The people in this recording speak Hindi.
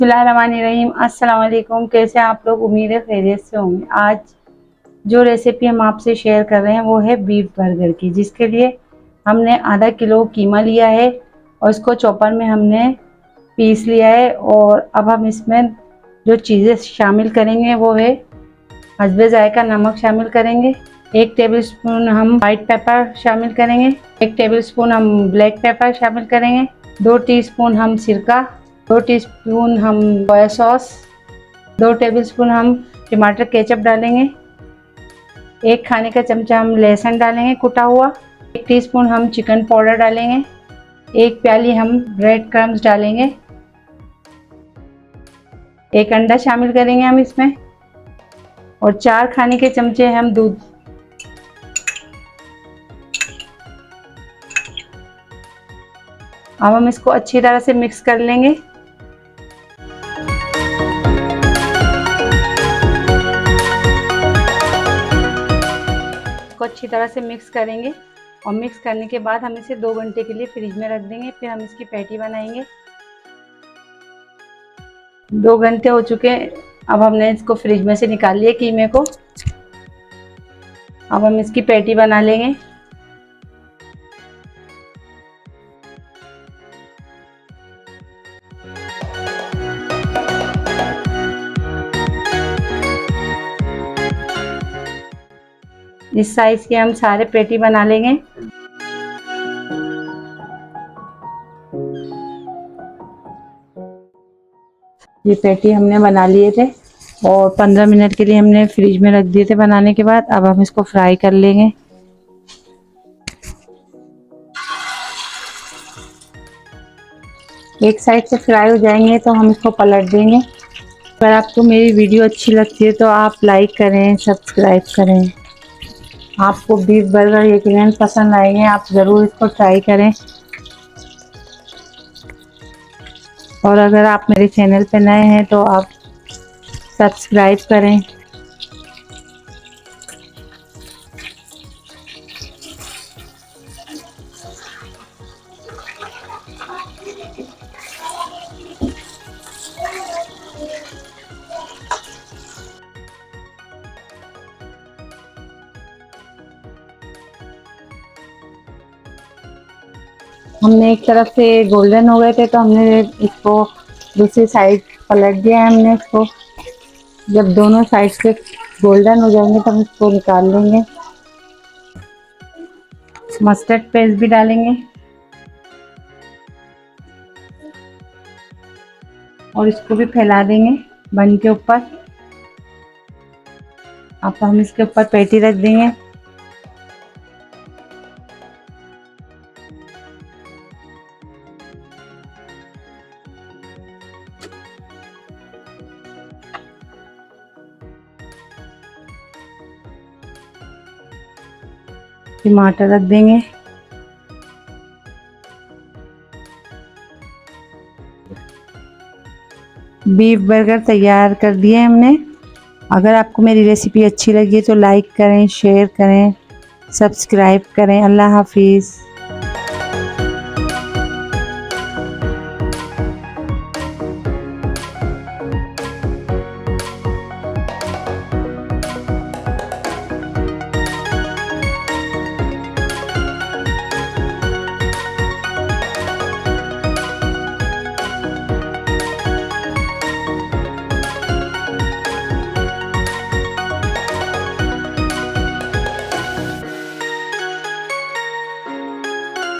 बिस्मिल्लाहिर्रहमानिर्रहीम। अस्सलाम वालेकुम। कैसे आप लोग? उम्मीद है खैरियत से होंगे। आज जो रेसिपी हम आपसे शेयर कर रहे हैं वो है बीफ बर्गर की, जिसके लिए हमने आधा किलो कीमा लिया है और इसको चॉपर में हमने पीस लिया है। और अब हम इसमें जो चीज़ें शामिल करेंगे वो है हस्बे जायका नमक शामिल करेंगे, 1 टेबलस्पून हम वाइट पेपर शामिल करेंगे, 1 टेबलस्पून हम ब्लैक पेपर शामिल करेंगे, 2 टीस्पून हम सिरका, 2 टीस्पून हम सोया सॉस, 2 टेबलस्पून हम टमाटर केचप डालेंगे, 1 खाने का चमचा हम लहसुन डालेंगे कुटा हुआ, 1 टीस्पून हम चिकन पाउडर डालेंगे, 1 प्याली हम ब्रेड क्रम्स डालेंगे, 1 अंडा शामिल करेंगे हम इसमें और 4 खाने के चमचे हम दूध। अब हम इसको अच्छी तरह से मिक्स कर लेंगे। इसको अच्छी तरह से मिक्स करेंगे और मिक्स करने के बाद हम इसे 2 घंटे के लिए फ्रिज में रख देंगे। फिर हम इसकी पैटी बनाएंगे। 2 घंटे हो चुके हैं। अब हमने इसको फ्रिज में से निकाल लिया कीमे को। अब हम इसकी पैटी बना लेंगे। इस साइज के हम सारे पैटी बना लेंगे। ये पैटी हमने बना लिए थे और 15 मिनट के लिए हमने फ्रिज में रख दिए थे बनाने के बाद। अब हम इसको फ्राई कर लेंगे। एक साइड से फ्राई हो जाएंगे तो हम इसको पलट देंगे। अगर आपको मेरी वीडियो अच्छी लगती है तो आप लाइक करें, सब्सक्राइब करें। आपको बीफ बर्गर यकीनन पसंद आएंगे, आप ज़रूर इसको ट्राई करें। और अगर आप मेरे चैनल पर नए हैं तो आप सब्सक्राइब करें। हमने एक तरफ से गोल्डन हो गए थे तो हमने इसको दूसरी साइड पलट दिया है हमने इसको। जब दोनों साइड से गोल्डन हो जाएंगे तो हम इसको निकाल लेंगे। मस्टर्ड पेस्ट भी डालेंगे और इसको भी फैला देंगे बन के ऊपर। अब हम इसके ऊपर पैटी रख देंगे। टमाटर रख देंगे। बीफ बर्गर तैयार कर दिए हमने। अगर आपको मेरी रेसिपी अच्छी लगी तो लाइक करें, शेयर करें, सब्सक्राइब करें। अल्लाह हाफिज़।